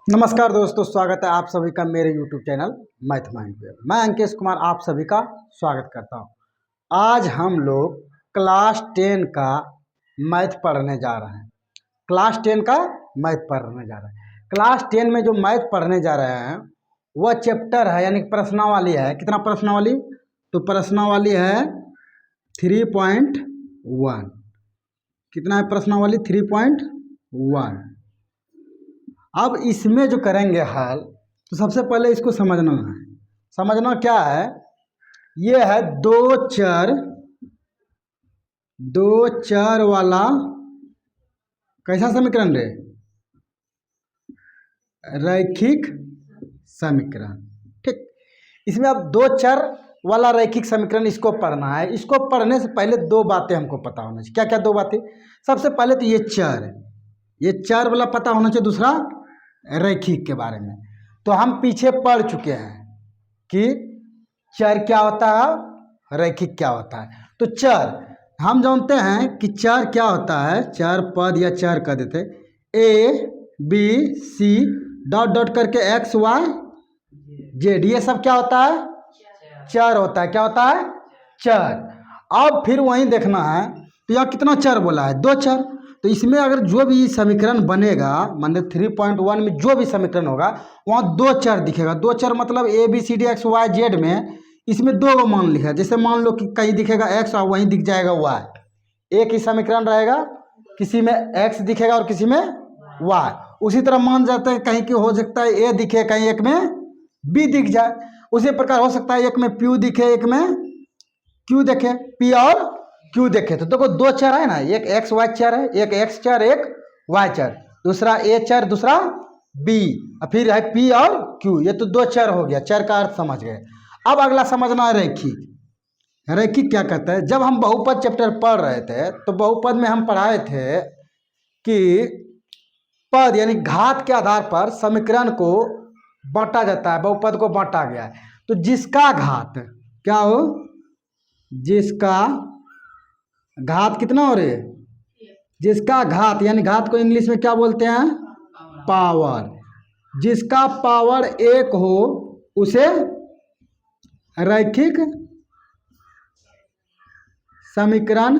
नमस्कार दोस्तों, स्वागत है आप सभी का मेरे YouTube चैनल मैथ माइंड पे। मैं अंकेश कुमार आप सभी का स्वागत करता हूं। आज हम लोग क्लास 10 का मैथ पढ़ने जा रहे हैं। क्लास 10 का मैथ पढ़ने जा रहे हैं। क्लास 10 में जो मैथ पढ़ने जा रहे हैं वह चैप्टर है, यानी प्रश्नावली है। कितना प्रश्नावली? तो प्रश्नावली है 3.1। कितना है प्रश्नावली? 3.1। अब इसमें जो करेंगे हल, तो सबसे पहले इसको समझना है। समझना क्या है? ये है दो चर वाला कैसा समीकरण रे? रैखिक समीकरण। ठीक, इसमें अब दो चर वाला रैखिक समीकरण इसको पढ़ना है। इसको पढ़ने से पहले दो बातें हमको पता होना चाहिए। क्या क्या दो बातें? सबसे पहले तो ये चर वाला पता होना चाहिए। दूसरा रैखिक के बारे में तो हम पीछे पढ़ चुके हैं कि चर क्या होता है, रैखिक क्या होता है। तो चर हम जानते हैं कि चर क्या होता है। चर पद या चर कह देते A B C dot dot करके X Y Z, ये सब क्या होता है? चर होता है। क्या होता है? चर। अब फिर वहीं देखना है, तो यहाँ कितना चर बोला है? दो चर। तो इसमें अगर जो भी समीकरण बनेगा, मान लो 3.1 में जो भी समीकरण होगा वहाँ दो चर दिखेगा। दो चर मतलब ABCDXYZ में इसमें दो मान लिखा है। जैसे मान लो कि कहीं दिखेगा X और वहीं दिख जाएगा Y। एक ही समीकरण रहेगा, किसी में X दिखेगा और किसी में Y। उसी तरह मान जाते हैं कहीं की हो सकता है A दिखे, कहीं एक में B दिख जाए। उसी प्रकार हो सकता है एक में P दिखे, एक में Q दिखे, P और Q देखे। तो देखो दो चर है ना, एक एक्स वाई चर है, एक एक्स चर एक वाई चर, दूसरा ए चर दूसरा बी, और फिर है P और Q। ये तो दो चर हो गया। चर का अर्थ समझ गए। अब अगला समझना है रैखिक। रैखिक क्या कहता है? जब हम बहुपद चैप्टर पढ़ रहे थे तो बहुपद में हम पढ़ाए थे कि पद यानी घात के आधार पर समीकरण को बांटा जाता है। बहुपद को बांटा गया है। तो जिसका घात क्या हो? जिसका घात कितना हो रही है? जिसका घात यानी घात को इंग्लिश में क्या बोलते हैं? पावर। जिसका पावर एक हो उसे रैखिक समीकरण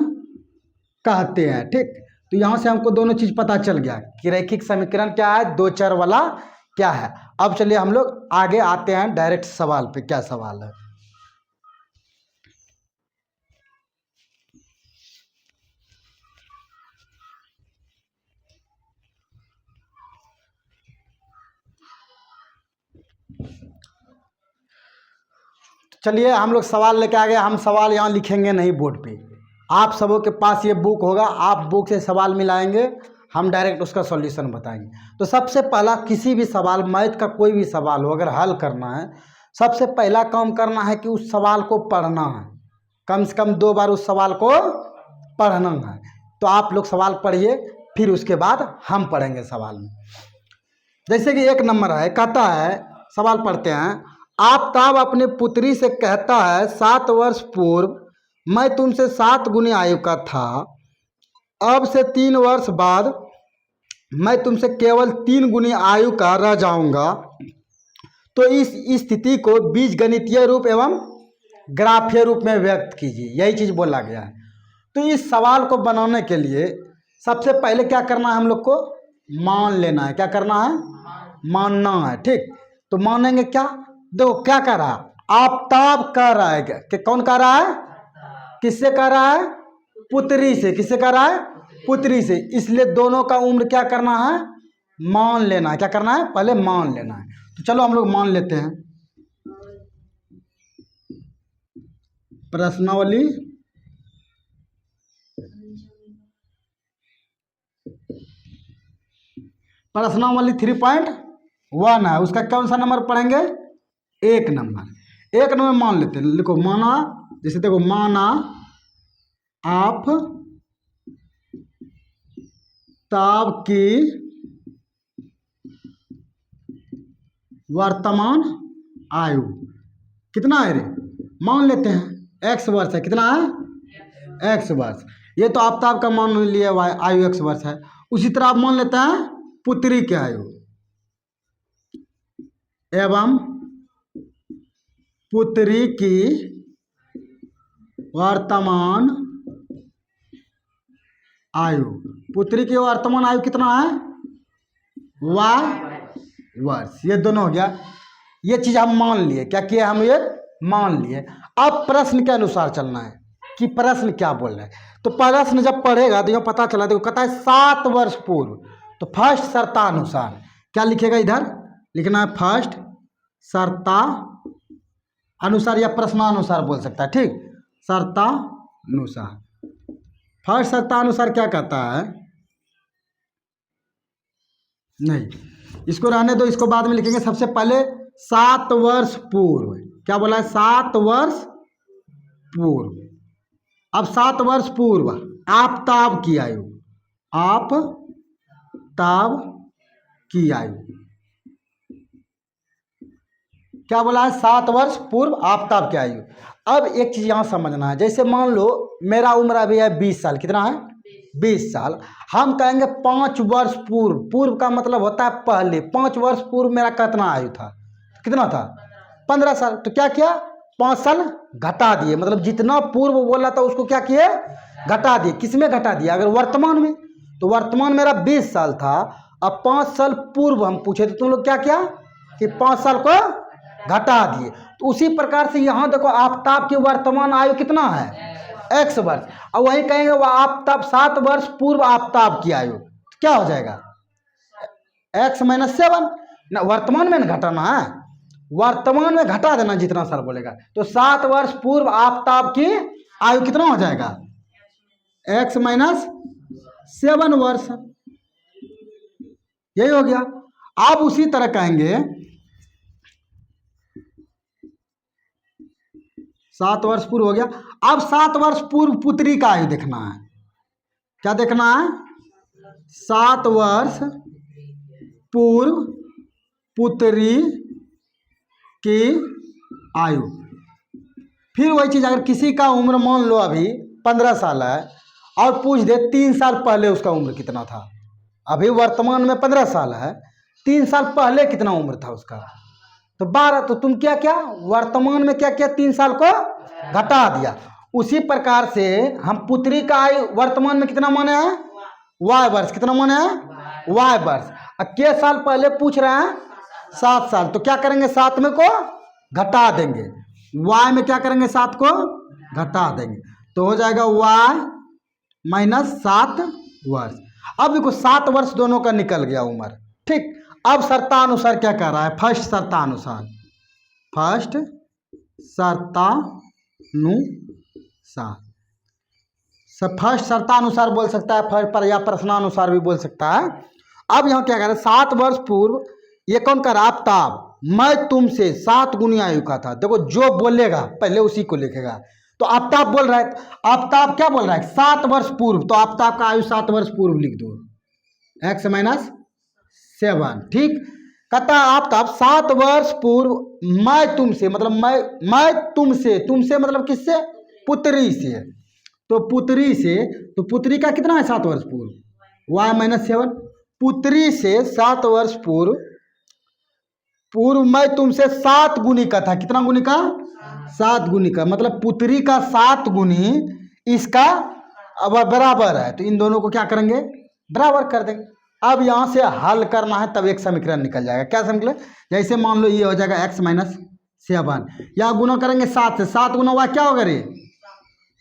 कहते हैं। ठीक, तो यहां से हमको दोनों चीज पता चल गया कि रैखिक समीकरण क्या है, दो चर वाला क्या है। अब चलिए हम लोग आगे आते हैं डायरेक्ट सवाल पे। क्या सवाल है? चलिए हम लोग सवाल लेके आ गए। हम सवाल यहाँ लिखेंगे नहीं बोर्ड पे। आप सबों के पास ये बुक होगा, आप बुक से सवाल मिलाएंगे, हम डायरेक्ट उसका सॉल्यूशन बताएंगे। तो सबसे पहला किसी भी सवाल, मैथ का कोई भी सवाल हो अगर हल करना है, सबसे पहला काम करना है कि उस सवाल को पढ़ना है। कम से कम 2 बार उस सवाल को पढ़ना है। तो आप लोग सवाल पढ़िए, फिर उसके बाद हम पढ़ेंगे सवाल में। जैसे कि एक नंबर है, कहता है, सवाल पढ़ते हैं। आफताब अपनी पुत्री से कहता है 7 वर्ष पूर्व मैं तुमसे 7 गुनी आयु का था, अब से 3 वर्ष बाद मैं तुमसे केवल 3 गुनी आयु का रह जाऊंगा। तो इस स्थिति को बीजगणितीय रूप एवं ग्राफीय रूप में व्यक्त कीजिए। यही चीज बोला गया है। तो इस सवाल को बनाने के लिए सबसे पहले क्या करना है? हम लोग को मान लेना है। क्या करना है? मानना है। ठीक, तो मानेंगे क्या? देखो क्या कह रहा है, आफताब कह रहा है कि कौन कह रहा है? किससे कह रहा है? पुत्री से। किससे कह रहा है? पुत्री से। इसलिए दोनों का उम्र क्या करना है? मान लेना है। क्या करना है? पहले मान लेना है। तो चलो हम लोग मान लेते हैं। प्रश्नावली प्रश्नावली 3.1 है। उसका कौन सा नंबर पढ़ेंगे? एक नंबर मान लेते हैं। लिखो माना, जैसे देखो माना आप ताब की वर्तमान आयु कितना है रे? मान लेते हैं x वर्ष है। कितना है? x वर्ष। ये तो आफताब का मान लिया आयु x वर्ष है। उसी तरह आप मान लेते हैं पुत्री की आयु। एवं पुत्री की वर्तमान आयु। पुत्री की वर्तमान आयु कितना है? वाई वर्ष। ये दोनों हो गया। ये चीज हम मान लिए। क्या किए हम? ये मान लिए। अब प्रश्न के अनुसार चलना है कि प्रश्न क्या बोल रहा है। तो प्रश्न जब पढ़ेगा तो यह पता चला, देखो कहता है 7 वर्ष पूर्व। तो फर्स्ट शर्तानुसार क्या लिखेगा? इधर लिखना है फर्स्ट शर्ता अनुसार या प्रश्नानुसार बोल सकता है। ठीक, शर्तानुसार। फर्स्ट शर्तानुसार क्या कहता है? नहीं, इसको रहने दो, इसको बाद में लिखेंगे। सबसे पहले 7 वर्ष पूर्व। क्या बोला है? 7 वर्ष पूर्व। अब 7 वर्ष पूर्व आफताब की आयु, आफताब की आयु। क्या बोला है? 7 वर्ष पूर्व आफताब की आयु। अब एक चीज यहां समझना है। जैसे मान लो मेरा उम्र अभी है 20 साल। कितना है? 20 साल। हम कहेंगे 5 वर्ष पूर्व। पूर्व का मतलब होता है पहले। 5 वर्ष पूर्व मेरा कितना आयु था? कितना था? 15 साल। तो क्या किया? 5 साल घटा दिए। मतलब जितना पूर्व बोला था उसको क्या किए? घटा दिए। किसमें घटा दिया? अगर वर्तमान में, तो वर्तमान मेरा 20 साल था। अब 5 साल पूर्व हम पूछे तो तुम लोग क्या किया कि 5 साल को घटा दिए। तो उसी प्रकार से यहाँ देखो आफताब की वर्तमान आयु कितना है? x वर्ष। और वही कहेंगे वह आफताब 7 वर्ष पूर्व आफताब की आयु। तो क्या हो जाएगा? x - 7 ना, वर्तमान में ना घटाना है, वर्तमान में घटा देना जितना साल बोलेगा। तो 7 वर्ष पूर्व आफताब की आयु कितना हो जाएगा? x - 7 वर्ष। यही हो गया। अब उसी तरह कहेंगे 7 वर्ष पूर्व हो गया। अब 7 वर्ष पूर्व पुत्री का आयु देखना है। क्या देखना है? 7 वर्ष पूर्व पुत्री की आयु। फिर वही चीज, अगर किसी का उम्र मान लो अभी 15 साल है और पूछ दे 3 साल पहले उसका उम्र कितना था। अभी वर्तमान में 15 साल है, 3 साल पहले कितना उम्र था उसका? तो 12। तो तुम क्या क्या वर्तमान में क्या किया? 3 साल को घटा दिया। उसी प्रकार से हम पुत्री का आयु वर्तमान में कितना माने हैं? वाई वर्ष। कितना माने हैं? वाई वर्ष। अब के साल पहले पूछ रहे हैं? 7 साल। तो क्या करेंगे? 7 में को घटा देंगे। वाई में क्या करेंगे? 7 को घटा देंगे। तो हो जाएगा वाई - 7 वर्ष। अब देखो 7 वर्ष दोनों का निकल गया उम्र। ठीक। अब शर्तानुसार क्या कह रहा है? फर्स्ट शर्तानुसार, फर्स्ट शर्तानुसार। फर्स्ट शर्तानुसार बोल सकता है, फर्स्ट पर या प्रश्नानुसार भी बोल सकता है। अब यहाँ क्या कह रहा है? 7 वर्ष पूर्व ये कौन कर रहा है? आफताब। मैं तुमसे 7 गुनी आयु का था। देखो जो बोलेगा पहले उसी को लिखेगा। तो आफताब बोल रहा है, आफताब क्या बोल रहा है? 7 वर्ष पूर्व। तो आफताब का आयु 7 वर्ष पूर्व लिख दो, x - 7। ठीक। कहता है आफताब 7 वर्ष पूर्व मैं तुमसे, मतलब मैं तुमसे, तुमसे मतलब किससे? पुत्री से। तो पुत्री से, तो पुत्री का कितना है? 7 वर्ष पूर्व, y - 7। पुत्री से 7 वर्ष पूर्व मैं तुमसे 7 गुनी का था। कितना गुनी का? 7 गुनी का। मतलब पुत्री का 7 गुनी इसका अब बराबर है। तो इन दोनों को क्या करेंगे? बराबर कर देंगे। अब यहाँ से हल करना है, तब एक समीकरण निकल जाएगा। क्या समीकरण? जैसे मान लो ये हो जाएगा x - 7। या गुना करेंगे 7 से। 7 गुना y क्या होगा रे?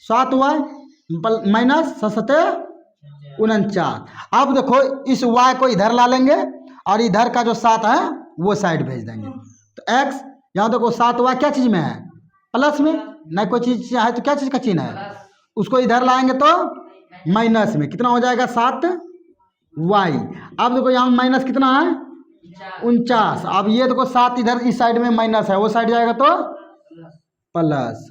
7y minus 7 49। अब देखो इस y को इधर ला लेंगे और इधर का जो 7 है वो साइड भेज देंगे। तो x यहाँ देखो 7y क्या चीज में है? प्लस में। नहीं कोई चीज है तो क्या चीज का चिन्ह है? उसको इधर लाएंगे तो माइनस में। कितना हो जाएगा? 7y। अब देखो यहाँ माइनस कितना है? 49। अब ये देखो 7 इधर इस साइड में माइनस है, वो साइड जाएगा तो प्लस।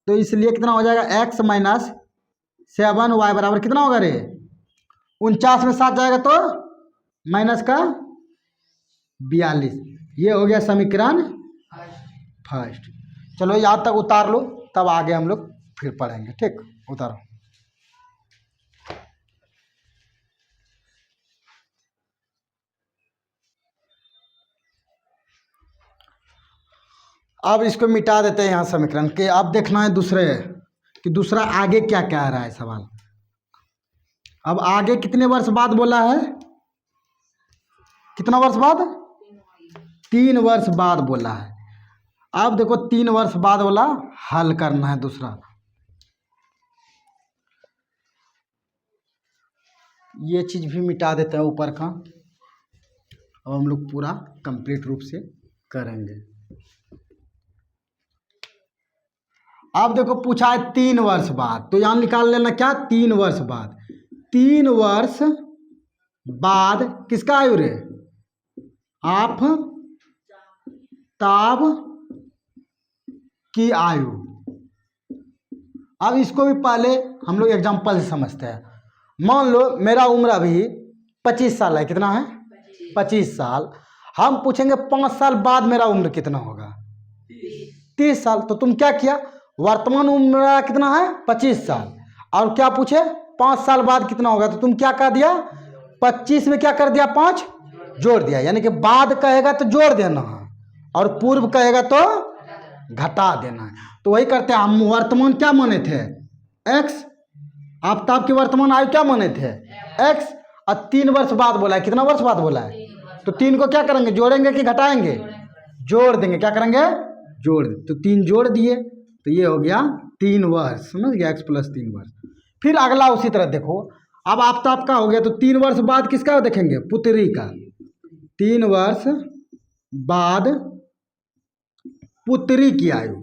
तो इसलिए कितना हो जाएगा? x - 7y बराबर कितना होगा रे? 49 में 7 जाएगा तो माइनस का 42। ये हो गया समीकरण फर्स्ट। चलो यहाँ तक उतार लो, तब आगे हम लोग फिर पढ़ेंगे। ठीक, उतारो। अब इसको मिटा देते हैं यहाँ समीकरण के। अब देखना है दूसरे कि दूसरा आगे क्या क्या आ रहा है सवाल। अब आगे कितने वर्ष बाद बोला है, कितना वर्ष बाद, 3 वर्ष बाद बोला है। अब देखो 3 वर्ष बाद बोला हल करना है दूसरा। ये चीज भी मिटा देते हैं ऊपर का। अब हम लोग पूरा कंप्लीट रूप से करेंगे। अब देखो पूछा है 3 वर्ष बाद, तो यहाँ निकाल लेना क्या, 3 वर्ष बाद। 3 वर्ष बाद किसका आयु रे, आप ताब की आयु। अब इसको भी पहले हम लोग एग्जाम्पल से समझते हैं। मान लो मेरा उम्र अभी 25 साल है, कितना है 25 साल। हम पूछेंगे 5 साल बाद मेरा उम्र कितना होगा, 30 साल। तो तुम क्या किया, वर्तमान उम्र मेरा कितना है 25 साल, और क्या पूछे 5 साल बाद कितना होगा, तो तुम क्या कर दिया 25 में क्या कर दिया 5 जोड़ दिया। यानी कि बाद कहेगा तो जोड़ देना है और पूर्व कहेगा तो घटा देना है। तो वही करते हैं हम। वर्तमान क्या माने थे x, आफ्ताब की वर्तमान आयु क्या माने थे x, और 3 वर्ष बाद बोला है। कितना वर्ष बाद बोला है, तो 3 को क्या करेंगे, जोड़ेंगे कि घटाएंगे, जोड़ देंगे। क्या करेंगे, जोड़ देंगे। तो 3 जोड़ दिए तो ये हो गया 3 वर्ष, समझ गया, x + 3 वर्ष। फिर अगला उसी तरह देखो। अब आफ्ताब का हो गया, तो 3 वर्ष बाद किसका देखेंगे, पुत्री का। 3 वर्ष बाद पुत्री की आयु,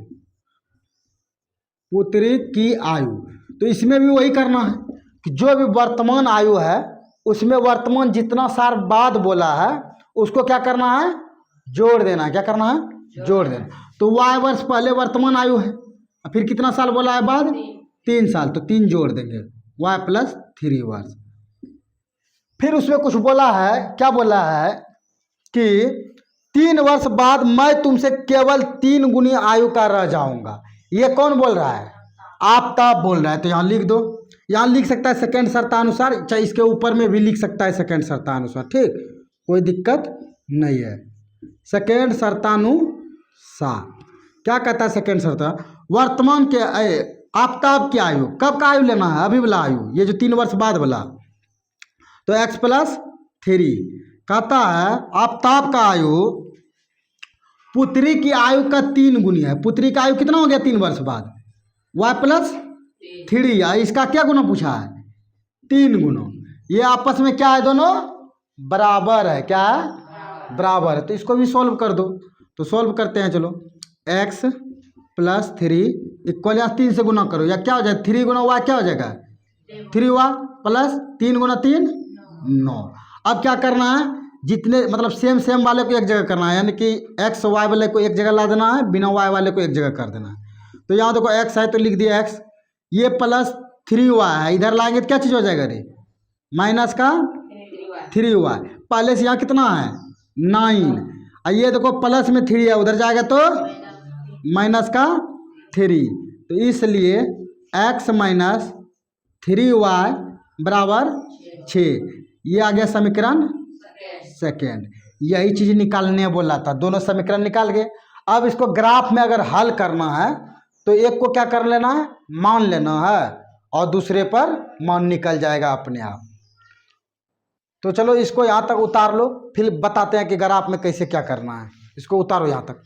पुत्री की आयु। तो इसमें भी वही करना है कि जो भी वर्तमान आयु है उसमें वर्तमान जितना साल बाद बोला है उसको क्या करना है, जोड़ देना है। क्या करना है, जोड़ देना। तो y वर्ष पहले वर्तमान आयु है, फिर कितना साल बोला है बाद, 3 साल, तो 3 जोड़ देंगे, y + 3 वर्ष। फिर उसमें कुछ बोला है, क्या बोला है कि 3 वर्ष बाद मैं तुमसे केवल 3 गुनी आयु का रह जाऊंगा। ये कौन बोल रहा है, आफ्ताब बोल रहा है। तो यहाँ लिख दो, यहाँ लिख सकता है सेकंड शर्तानुसार, चाहे इसके ऊपर में भी लिख सकता है सेकंड शर्तानुसार, ठीक, कोई दिक्कत नहीं है। सेकंड शर्तानुसार क्या कहता है, सेकंड शर्ता, वर्तमान के आफ्ताब की आयु, कब का आयु लेना है, अभी वाला आयु, ये जो 3 वर्ष बाद वाला। तो x + 3 कहता है आफ्ताब का आयु पुत्री की आयु का 3 गुनी है। पुत्री का आयु कितना हो गया 3 वर्ष बाद, y + 3। इसका क्या गुना पूछा है, 3 गुना। ये आपस में क्या है, दोनों बराबर है। क्या है, बराबर है। तो इसको भी सॉल्व कर दो। तो सॉल्व करते हैं, चलो। x + 3 इक्वल 3 से गुना करो, या क्या हो जाएगा 3 गुना y क्या हो जाएगा 3y + 3 गुना 3 9। अब क्या करना है, जितने मतलब सेम वाले को एक जगह करना है, यानी कि x y वाले को एक जगह ला देना है, बिना y वाले को एक जगह कर देना है। तो यहाँ देखो x है तो लिख दिया x, ये + 3y है, इधर लाएंगे तो क्या चीज़ हो जाएगा रे, माइनस का 3y। पहले से यहाँ कितना है 9, और ये देखो प्लस में 3 है, उधर जाएगा तो माइनस का 3। तो इसलिए x - 3y = 6। ये आ गया समीकरण सेकेंड। यही चीज निकालने बोला था, दोनों समीकरण निकाल गए। अब इसको ग्राफ में अगर हल करना है तो एक को क्या कर लेना है, मान लेना है, और दूसरे पर मान निकल जाएगा अपने आप। तो चलो इसको यहाँ तक उतार लो, फिर बताते हैं कि ग्राफ में कैसे क्या करना है। इसको उतारो यहाँ तक।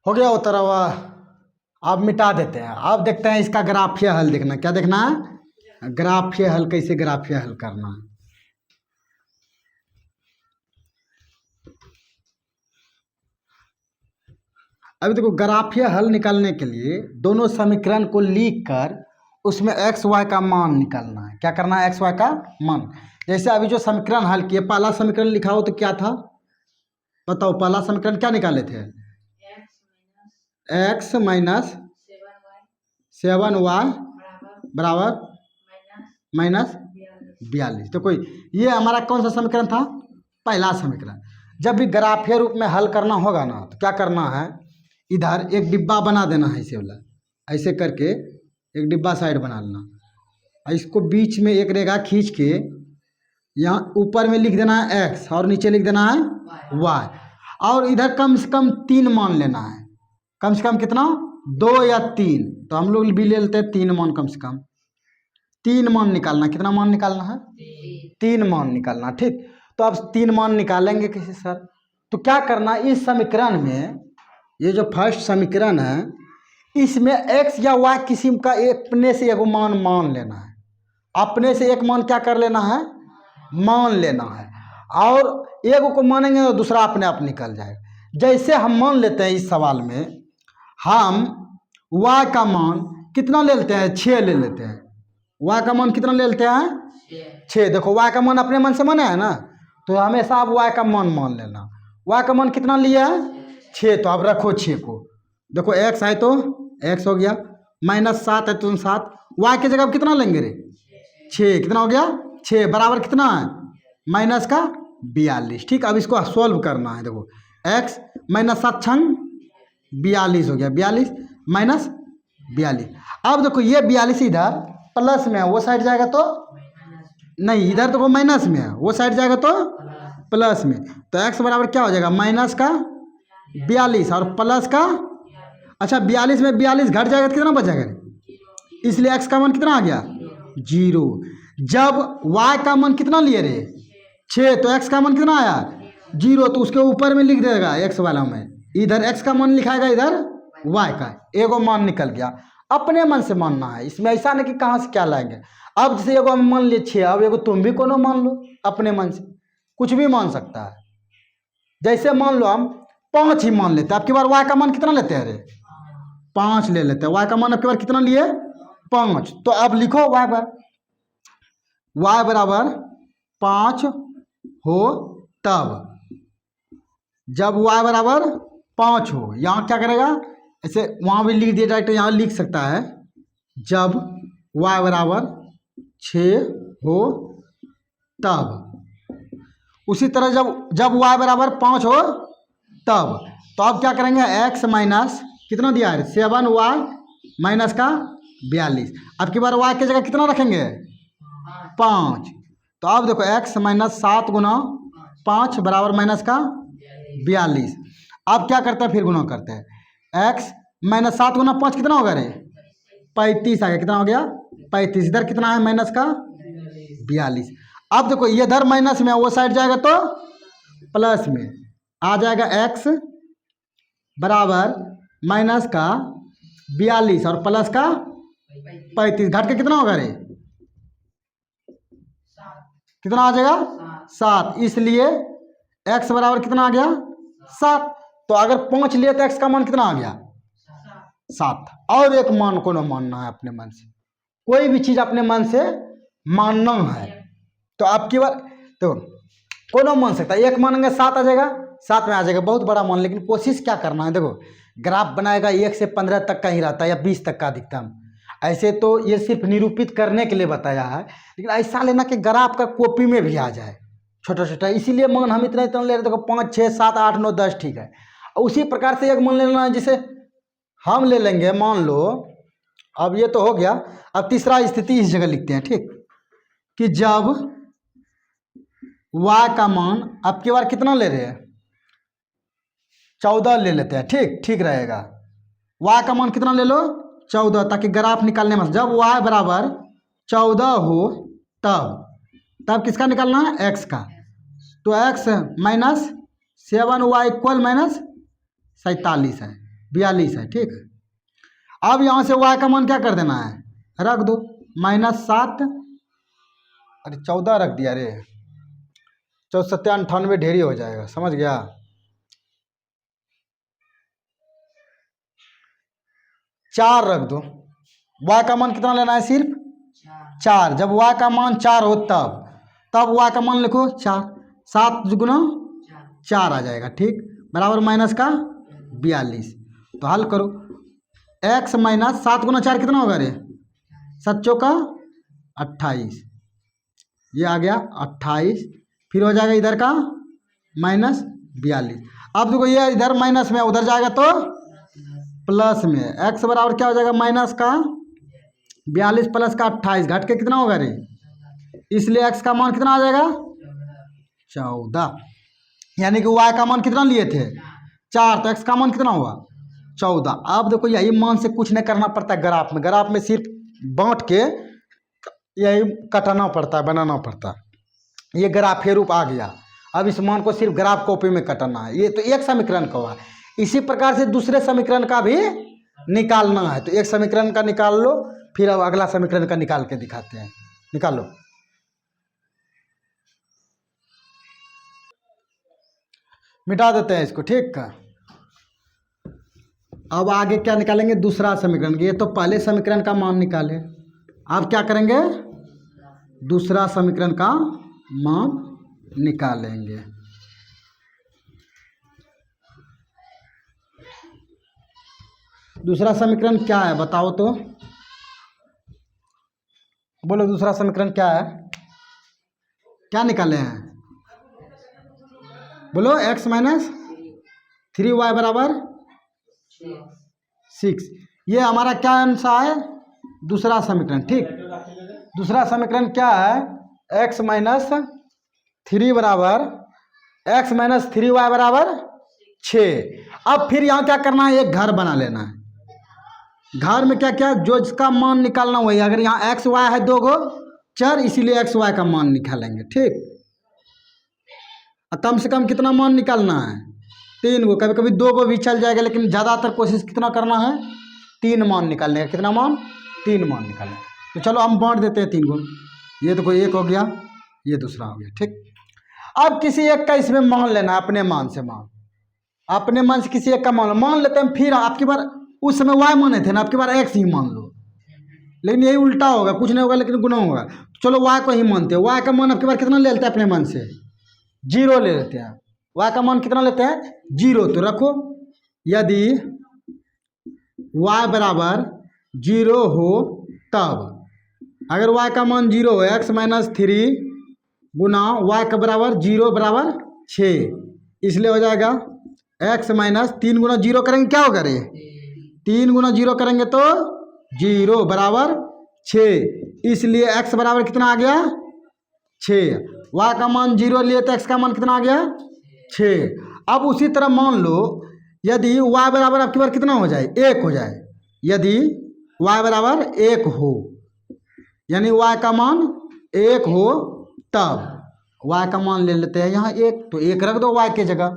हो गया उतरा हुआ। अब मिटा देते हैं। अब देखते हैं इसका ग्राफीय हल देखना। क्या देखना है, ग्राफीय हल, कैसे ग्राफीय हल करना है। अभी देखो ग्राफीय हल निकालने के लिए दोनों समीकरण को लिख कर उसमें x y का मान निकालना है। क्या करना है, x y का मान। जैसे अभी जो समीकरण हल किए, पहला समीकरण लिखा हो तो क्या था बताओ, पहला समीकरण क्या निकाले थे, x - 7y = -42। तो कोई ये हमारा कौन सा समीकरण था, पहला समीकरण। जब भी ग्राफीय रूप में हल करना होगा ना तो क्या करना है, इधर एक डिब्बा बना देना है, ऐसे वाला, ऐसे करके एक डिब्बा साइड बना लेना। और इसको बीच में एक रेखा खींच के यहाँ ऊपर में लिख देना है x और नीचे लिख देना है y, और इधर कम से कम 3 मान लेना है। कम से कम कितना, 2 या 3, तो हम लोग भी ले लेते हैं 3 मान। कम से कम 3 मान निकालना। कितना मान निकालना है, 3 मान निकालना। ठीक, तो अब 3 मान निकालेंगे कैसे सर? तो क्या करना, इस समीकरण में, ये जो फर्स्ट समीकरण है, इसमें x या y किसी का अपने से एक मान मान लेना है। अपने से एक मान क्या कर लेना है, मान लेना है, और एक को मानेंगे तो दूसरा अपने आप निकल जाएगा। जैसे हम मान लेते हैं इस सवाल में, हम y का मान कितना ले लेते हैं, 6 ले लेते हैं। y का मान कितना ले लेते हैं, 6। देखो y का मान अपने मन से माना है ना, तो हमेशा आप y का मान लेना। y का मान कितना लिया है, 6, तो आप रखो 6 को। देखो x है तो x हो गया, -7 है तो 7, y की जगह कितना लेंगे रे, 6। कितना हो गया, 6 बराबर कितना है, -42। ठीक, अब इसको सॉल्व करना है। देखो x -7 छंग 42 हो गया, 42 -42। अब देखो ये 42 इधर प्लस में है, वो साइड जाएगा तो नहीं, इधर तो वो माइनस में है, वो साइड जाएगा तो प्लस में। तो x बराबर क्या हो जाएगा, -42 और प्लस का, अच्छा 42 में 42 घट जाएगा तो कितना बचेगा, इसलिए x का मान कितना आ गया, 0। जब y का मान कितना लिए रे, 6, तो x का मान कितना आया, 0, तो उसके ऊपर में लिख देगा x वाला में, इधर x का मान लिखाएगा, इधर y का। एगो मान निकल गया। अपने मन से मानना है, इसमें ऐसा नहीं कि कहाँ से क्या लाएंगे। अब जैसे एगो मान लिए 6, अब एगो तुम भी कोनो मान लो अपने मन से, कुछ भी मान सकता है। जैसे मान लो हम 5 ही मान लेते हैं, अब की बार y का मान कितना लेते हैं रे, 5 ले लेते हैं। y का मान अब की बार कितना लिए, 5। तो अब लिखो y बराबर 5 हो तब, जब y बराबर 5 हो, यहाँ क्या करेगा, ऐसे वहाँ भी लिख दिया डायरेक्ट, यहाँ लिख सकता है, जब y बराबर 6 हो तब। उसी तरह जब y बराबर 5 हो तब, तो अब क्या करेंगे, x माइनस कितना दिया है, 7y माइनस का 42। अब की बार y की जगह कितना रखेंगे, 5। तो अब देखो x -7 गुना 5 बराबर माइनस का 42। अब क्या करते हैं, फिर गुना करते हैं, x -7 गुना 5 कितना होगा रे, 35 आ गया। कितना हो गया, 35। इधर कितना है, माइनस का 42। अब देखो ये इधर माइनस में है, वो साइड जाएगा तो प्लस में आ जाएगा। x बराबर माइनस का 42 और प्लस का 35, घट के कितना होगा रे, कितना आ जाएगा, 7। इसलिए x बराबर कितना आ गया, 7। तो अगर 5 लिए तो x का मान कितना आ गया, 7। और एक मान को न मानना है अपने मन से, कोई भी चीज़ अपने मन से मानना है। तो आपकी बार तो कोनो मान सकता है, एक मानेंगे 7 आ जाएगा, 7 में आ जाएगा, बहुत बड़ा मान। लेकिन कोशिश क्या करना है, देखो ग्राफ बनाएगा 1 से 15 तक का ही रहता है, या 20 तक का अधिकतम। ऐसे तो ये सिर्फ निरूपित करने के लिए बताया है, लेकिन ऐसा लेना कि ग्राफ का कॉपी में भी आ जाए छोटा छोटा। इसीलिए मान हम इतना इतना ले रहे, देखो 5 6 7 8 9 10, ठीक है। उसी प्रकार से एक मान लेना है, जिसे हम ले लेंगे, मान लो अब ये तो हो गया। अब तीसरा स्थिति इस जगह लिखते हैं, ठीक, कि जब y का मान अब की बार कितना ले रहे हैं, 14 ले लेते हैं। ठीक ठीक रहेगा, y का मान कितना ले लो, 14, ताकि ग्राफ निकालने में, जब y बराबर 14 हो तब किसका निकालना है, x का। तो x -7y इक्वल -47 है, 42 है। ठीक है, अब यहाँ से y का मान क्या कर देना है, रख दो, -7, अरे 14 रख दिया रे, 14 7 98 ढेरी हो जाएगा, समझ गया। चार रख दो, y का मान कितना लेना है, सिर्फ 4। जब y का मान 4 हो तब y का मान लिखो 4, 7 गुना 4 आ जाएगा, ठीक, बराबर माइनस का 42। तो हल करो, x -7 गुना 4 कितना होगा रे, 7 चौका 28, ये आ गया 28। फिर हो जाएगा इधर का -42। अब देखो ये इधर माइनस में, उधर जाएगा तो प्लस में। x बराबर क्या हो जाएगा, माइनस का 42 प्लस का 28 घट के कितना होगा रे? इसलिए x का मान कितना आ जाएगा? 14। यानी कि y का मान कितना लिए थे? 4, तो x का मान कितना हुआ? 14। अब देखो यही मान से कुछ नहीं करना पड़ता है ग्राफ में, ग्राफ में सिर्फ बांट के यही कटाना पड़ता है, बनाना पड़ता है। ये ग्राफ रूप आ गया। अब इस मान को सिर्फ ग्राफ कॉपी में कटाना है। ये तो एक समीकरण का हुआ। इसी प्रकार से दूसरे समीकरण का भी निकालना है। तो एक समीकरण का निकाल लो, फिर अब अगला समीकरण का निकाल के दिखाते हैं। निकालो। मिटा देते हैं इसको, ठीक है। अब आगे क्या निकालेंगे? दूसरा समीकरण। ये तो पहले समीकरण का मान निकाले, अब क्या करेंगे? दूसरा समीकरण का मान निकालेंगे। दूसरा समीकरण क्या है बताओ तो? बोलो दूसरा समीकरण क्या है? क्या निकाले हैं? बोलो। x माइनस 3y बराबर 6। ये हमारा क्या आंसर है? दूसरा समीकरण, ठीक। दूसरा समीकरण क्या है? x माइनस 3 बराबर x माइनस 3y बराबर 6। अब फिर यहाँ क्या करना है? एक घर बना लेना है। घर में क्या क्या जो इसका मान निकालना वही। अगर यहाँ एक्स वाई है दो गो चर, इसीलिए एक्स वाई का मान निकालेंगे, ठीक। कम से कम कितना मान निकालना है? 3 गो। कभी कभी 2 गो भी चल जाएगा, लेकिन ज़्यादातर कोशिश कितना करना है? 3 मान निकालने का। कितना मान? 3 मान निकालना। तो चलो हम बांट देते हैं 3 गो। ये तो कोई एक हो गया, ये दूसरा हो गया, ठीक। अब किसी एक का इसमें मान लेना है, अपने मान से मान, अपने मन से किसी एक का मान लेते हैं। फिर आपकी बार उस समय वाई माने थे ना, आपकी बार एक्स ही मान लो। लेकिन यही उल्टा होगा, कुछ नहीं होगा लेकिन गुना होगा। चलो वाई को ही मानते हैं। वाई का मान आपकी बार कितना ले लेते हैं? अपने मन से 0 ले लेते हैं। वाई का मान कितना लेते हैं? 0। तो रखो, यदि वाई बराबर 0 हो तब, अगर वाई का मान 0 हो, एक्स माइनस 3 गुना वाई का बराबर 0 बराबर 6, इसलिए हो जाएगा एक्स माइनस 3 गुना 0 करेंगे क्या होगा रे? 3 गुना 0 करेंगे तो 0 बराबर 6। इसलिए x बराबर कितना आ गया? 6। y का मान 0 लिए तो x का मान कितना आ गया? 6। अब उसी तरह मान लो यदि y बराबर आपकी बार कितना हो जाए? 1 हो जाए। यदि y बराबर 1 हो, यानी y का मान 1 हो तब, y का मान ले लेते हैं यहाँ 1, तो 1 रख दो y के जगह,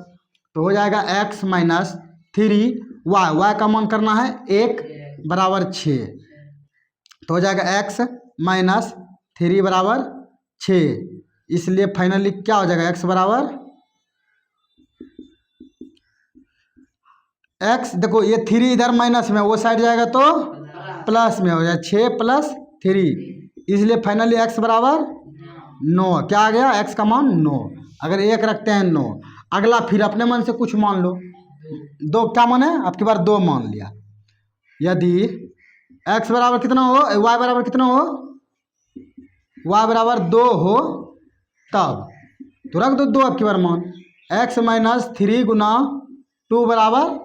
तो हो जाएगा x माइनस 3y। y का मान करना है 1 बराबर 6, तो हो जाएगा x माइनस 3 बराबर 6। इसलिए फाइनली क्या हो जाएगा? x बराबर x, देखो ये 3 इधर माइनस में, वो साइड जाएगा तो प्लस में हो जाए 6 प्लस 3। इसलिए फाइनली x बराबर 9। क्या आ गया? x का मान 9। अगर 1 रखते हैं 9। अगला फिर अपने मन से कुछ मान लो। 2 क्या मान है? आपकी बार 2 मान लिया। यदि x बराबर कितना हो, y बराबर कितना हो, y बराबर 2 हो तब, तो रख दो 2 आपकी बार मान। x माइनस 3 गुना 2 बराबर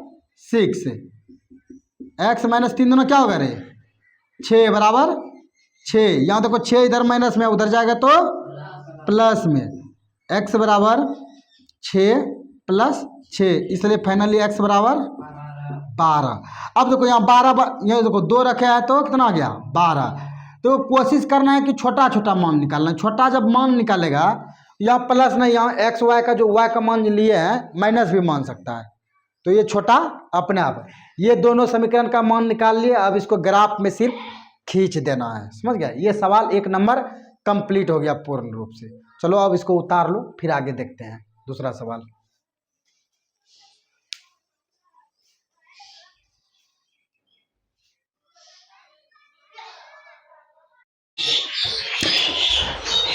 6। x माइनस 3 दोनों क्या होगा रे? 6 बराबर 6। यहाँ देखो 6 इधर माइनस में, उधर जाएगा तो प्लस में। x बराबर 6 प्लस 6, इसलिए फाइनली x बराबर 12। अब देखो यहाँ 12, ये देखो 2 रखे हैं तो कितना आ गया? 12। तो कोशिश करना है कि छोटा छोटा मान निकालना है। छोटा जब मान निकालेगा, यहाँ प्लस नहीं, यहाँ एक्स वाई का जो वाई का मान लिए हैं माइनस भी मान सकता है, तो ये छोटा अपने आप। ये दोनों समीकरण का मान निकाल लिए। अब इसको ग्राफ में सिर्फ खींच देना है, समझ गया? ये सवाल 1 नंबर कंप्लीट हो गया पूर्ण रूप से। चलो अब इसको उतार लो, फिर आगे देखते हैं दूसरा सवाल।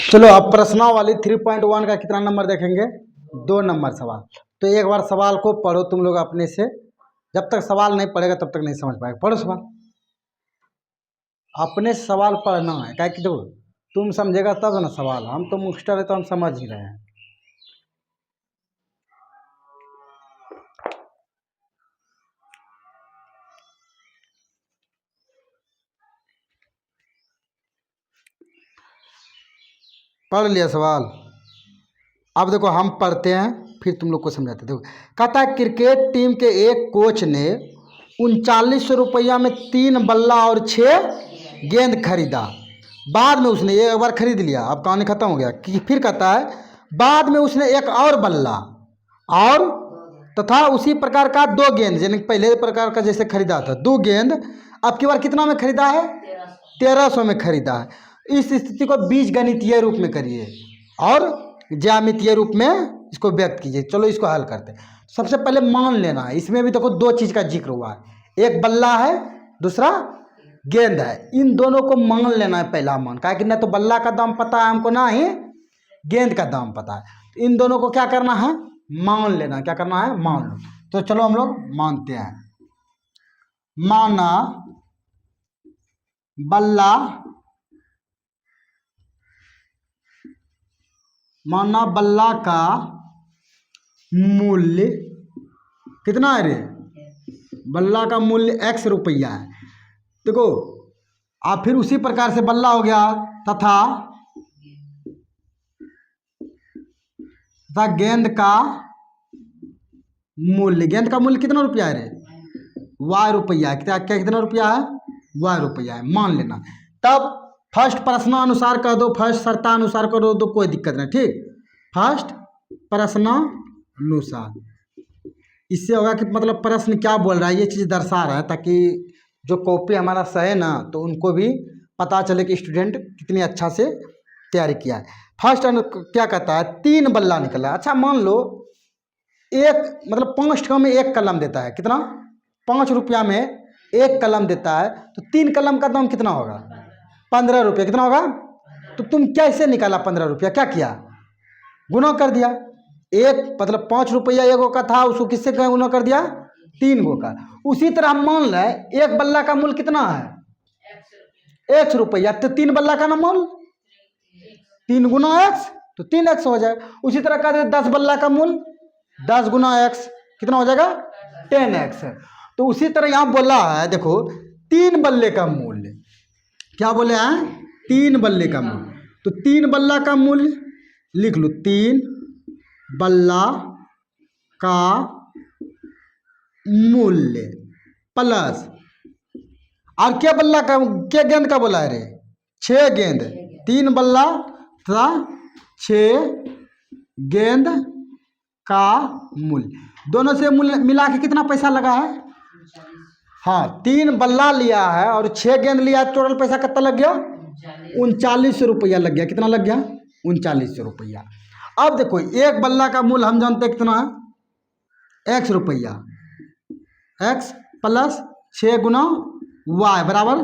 चलो अब प्रश्नावली 3.1 का कितना नंबर देखेंगे? 2 नंबर सवाल। तो एक बार सवाल को पढ़ो तुम लोग अपने से। जब तक सवाल नहीं पढ़ेगा तब तक नहीं समझ पाएगा। पढ़ो सवाल, अपने से सवाल पढ़ना है। क्या कि देखो, तुम समझेगा तब ना सवाल। हम तो मुस्टर है तो हम समझ ही रहे हैं। पढ़ लिया सवाल। अब देखो हम पढ़ते हैं फिर तुम लोग को समझाते। देखो कहता है क्रिकेट टीम के एक कोच ने 3900 रुपया में 3 बल्ला और 6 गेंद खरीदा। बाद में उसने एक बार खरीद लिया, अब कहानी खत्म हो गया कि फिर कहता है बाद में उसने एक और बल्ला और तथा उसी प्रकार का 2 गेंद, यानी पहले प्रकार का जैसे खरीदा था 2 गेंद, अब की बार कितना में खरीदा है? 1300 में खरीदा है। इस स्थिति को बीजगणितीय रूप में करिए और ज्यामितीय रूप में इसको व्यक्त कीजिए। चलो इसको हल करते हैं। सबसे पहले मान लेना है, इसमें भी देखो 2 चीज़ का जिक्र हुआ है, एक बल्ला है दूसरा गेंद है। इन दोनों को मान लेना है पहला मान, क्या कि ना तो बल्ला का दाम पता है हमको ना ही गेंद का दाम पता है। तो इन दोनों को क्या करना है? मान लेना। क्या करना है? मान लो। तो चलो हम लोग मानते हैं। माना बल्ला का मूल्य कितना है रे? बल्ला का मूल्य x रुपया है। देखो आप फिर उसी प्रकार से बल्ला हो गया तथा गेंद का मूल्य कितना रुपया है रे? y रुपया। कितना रुपया है? y रुपया है। मान लेना। तब फर्स्ट प्रश्नानुसार कर दो, फर्स्ट शर्तानुसार कर दो तो कोई दिक्कत नहीं, ठीक। फर्स्ट प्रश्नानुसार, इससे होगा कि मतलब प्रश्न क्या बोल रहा है ये चीज़ दर्शा रहा है, ताकि जो कॉपी हमारा सहे ना तो उनको भी पता चले कि स्टूडेंट कितनी अच्छा से तैयारी किया है। फर्स्ट क्या कहता है? 3 बल्ला निकला। अच्छा मान लो एक मतलब 5 टका में 1 कलम देता है। कितना? 5 रुपया में 1 कलम देता है, तो 3 कलम का दाम कितना होगा? 15 रुपये। कितना होगा? तो तुम कैसे निकाला 15 रुपया? क्या किया? गुना कर दिया। एक मतलब 5 रुपया एगो का था, उसको किससे गुना कर दिया? 3 गो का। उसी तरह हम मान लें एक बल्ला का मूल्य कितना है? 1 रुपया। तो 3 बल्ला का ना मूल्य 3 गुना x, तो 3x हो जाए। उसी तरह का 10 बल्ला का मूल्य 10 गुना x कितना हो जाएगा? 10x। तो उसी तरह यहाँ बोला है, देखो 3 बल्ले का मूल्य, क्या बोले हैं? 3 बल्ले का मूल्य। तो 3 बल्ला का मूल्य लिख लो, 3 बल्ला का मूल्य प्लस, और क्या बल्ला का, क्या गेंद का बोला है रे? 6 गेंद। 3 बल्ला तथा 6 गेंद का मूल्य, दोनों से मूल्य मिला के कितना पैसा लगा है? हाँ 3 बल्ला लिया है और 6 गेंद लिया है, टोटल पैसा कितना लग गया? 3900 रुपया लग गया। कितना लग गया? 3900 रुपया। अब देखो एक बल्ला का मूल्य हम जानते हैं कितना है? x रुपया। x प्लस 6 गुना y बराबर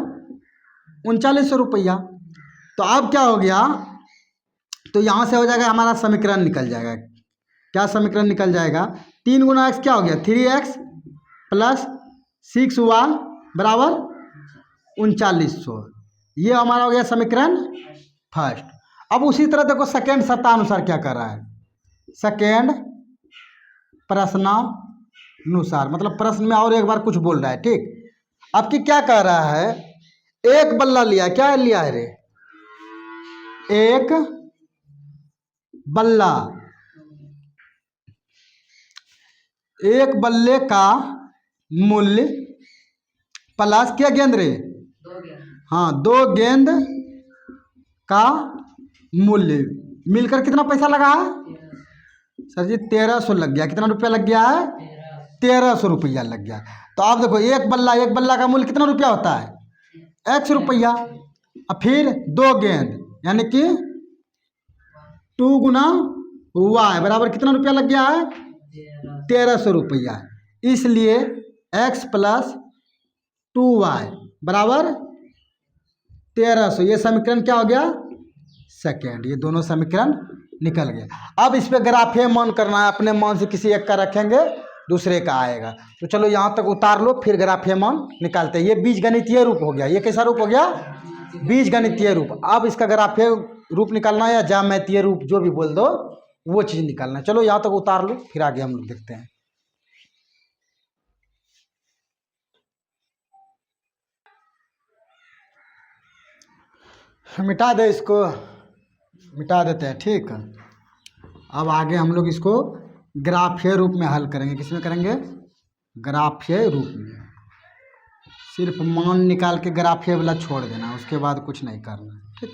3900 रुपया। तो अब क्या हो गया? तो यहाँ से हो जाएगा हमारा समीकरण निकल जाएगा। क्या समीकरण निकल जाएगा? 3 गुना x क्या हो गया? 3x प्लस 6y बराबर 3900। ये हमारा हो गया समीकरण फर्स्ट। अब उसी तरह देखो सेकेंड शर्तानुसार क्या कर रहा है? सेकेंड प्रश्नानुसार, मतलब प्रश्न में और एक बार कुछ बोल रहा है, ठीक। अब की क्या कह रहा है? एक बल्ला लिया। क्या लिया है रे? एक बल्ला। एक बल्ले का मूल्य प्लस क्या गेंद रे? 2 गेंद। हाँ 2 गेंद का मूल्य मिलकर कितना पैसा लगा है? सर जी 1300 लग गया। कितना रुपया लग गया है? 1300 रुपया लग गया। तो आप देखो एक बल्ला का मूल्य कितना रुपया होता है? x रुपया। और फिर 2 गेंद यानी कि 2 गुना y बराबर कितना रुपया लग गया है? 1300 रुपया। इसलिए x प्लस 2y बराबर 1300। ये समीकरण क्या हो गया? सेकेंड। ये दोनों समीकरण निकल गया। अब इस पे ग्राफे मान करना है, अपने मान से किसी एक का रखेंगे दूसरे का आएगा। तो चलो यहाँ तक उतार लो, फिर ग्राफे मान निकालते हैं। ये बीजगणितीय रूप हो गया। ये कैसा रूप हो गया? बीजगणितीय रूप। अब इसका ग्राफे रूप निकालना या ज्यामितीय रूप जो भी बोल दो वो चीज़ निकालना। चलो यहाँ तक उतार लो, फिर आगे हम लोग देखते हैं। मिटा दे इसको। मिटा देते हैं। ठीक, अब आगे हम लोग इसको ग्राफीय रूप में हल करेंगे। किसमें करेंगे? ग्राफीय रूप में। सिर्फ मान निकाल के ग्राफीय वाला छोड़ देना, उसके बाद कुछ नहीं करना। ठीक,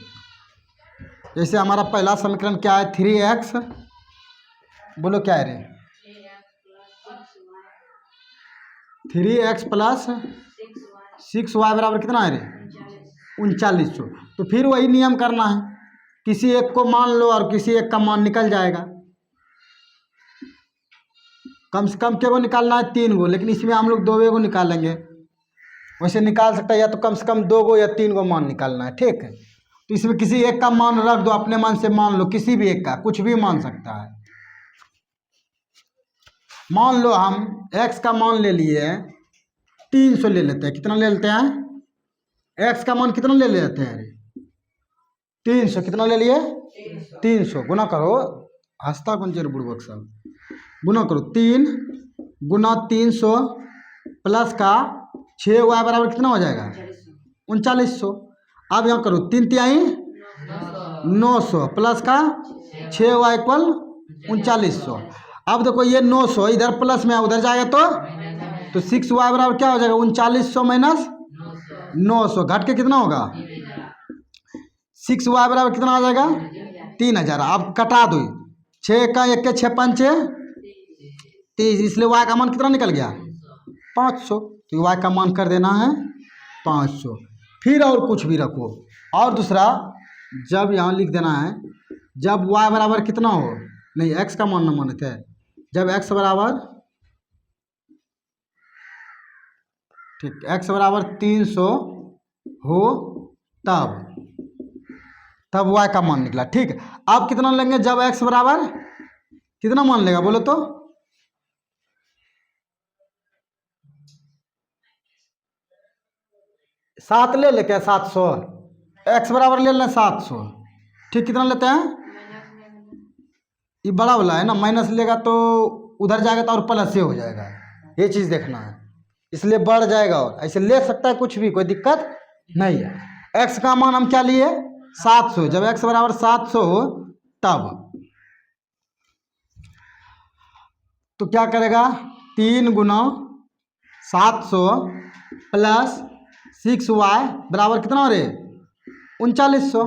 जैसे हमारा पहला समीकरण क्या है? 3x, बोलो क्या है रे? 3x प्लस 6y बराबर कितना है रे? 3900। तो फिर वही नियम करना है, किसी एक को मान लो और किसी एक का मान निकल जाएगा। कम से कम को निकालना है? 3 गो, लेकिन इसमें हम लोग 2 गो निकालेंगे। वैसे निकाल सकता है या तो कम से कम 2 गो या 3 गो मान निकालना है। ठीक है, तो इसमें किसी एक का मान रख दो, अपने मन से मान लो, किसी भी एक का, कुछ भी मान सकता है। मान लो हम x का मान ले लिए 300 ले लेते हैं। कितना ले लेते हैं? x का मान कितना ले लेते हैं? 300। कितना ले लिए? 300। गुना करो, हंसता कौन चेर बुड़बक सब, गुना करो। 3 गुना 300 प्लस का 6y बराबर कितना हो जाएगा? 3900। अब यहाँ करो, 3 तिहाई 900 प्लस का 6y इक्वल 3900। अब देखो ये 900 इधर प्लस में उधर जाएगा तो 6y बराबर क्या हो जाएगा? 3900 माइनस 900, घट के कितना होगा? 6y बराबर कितना आ जाएगा? 3000। अब कटा दो, 6 का 1 के 6 5 30, इसलिए y का मान कितना निकल गया? 500। तो y का मान कर देना है 500। फिर और कुछ भी रखो। और दूसरा, जब यहाँ लिख देना है, जब y बराबर कितना हो, नहीं x का मान न माने थे, जब x बराबर, ठीक, x बराबर 300 हो तब y का मान निकला। ठीक, अब कितना लेंगे जब x बराबर कितना मान लेगा? बोलो तो 7 ले लेते हैं। 700 x बराबर ले लें 700। ठीक, कितना लेते हैं? ये बड़ा वाला है ना, माइनस लेगा तो उधर जाएगा तो और प्लस से हो जाएगा, ये चीज़ देखना है, इसलिए बढ़ जाएगा। और ऐसे ले सकता है कुछ भी, कोई दिक्कत नहीं है। x का मान हम क्या लिए? 700। जब x बराबर 700 हो तब तो क्या करेगा? 3 गुना 700 प्लस 6y बराबर कितना हो रहे? 3900।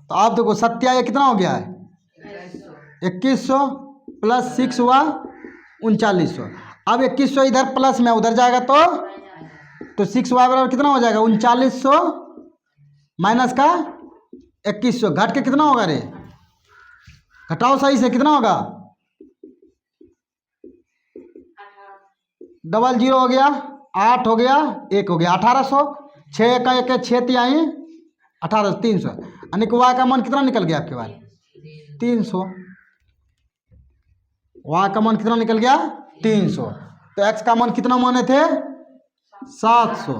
तो आप देखो 7 ये कितना हो गया है? 2100 प्लस 6y 3900। अब 2100 इधर प्लस में उधर जाएगा तो 6y बराबर कितना हो जाएगा? 3900 माइनस का 2100, घट के कितना होगा रे? घटाओ सही से, कितना होगा? 00 हो गया, 8 हो गया, 1 हो गया, 1800। 6 का 1 6 तिहाई 18, 300, यानी कि y का मान कितना निकल गया आपके पास? 300। y का मान कितना निकल गया? 300। तो x का मान कितना माने थे? 700।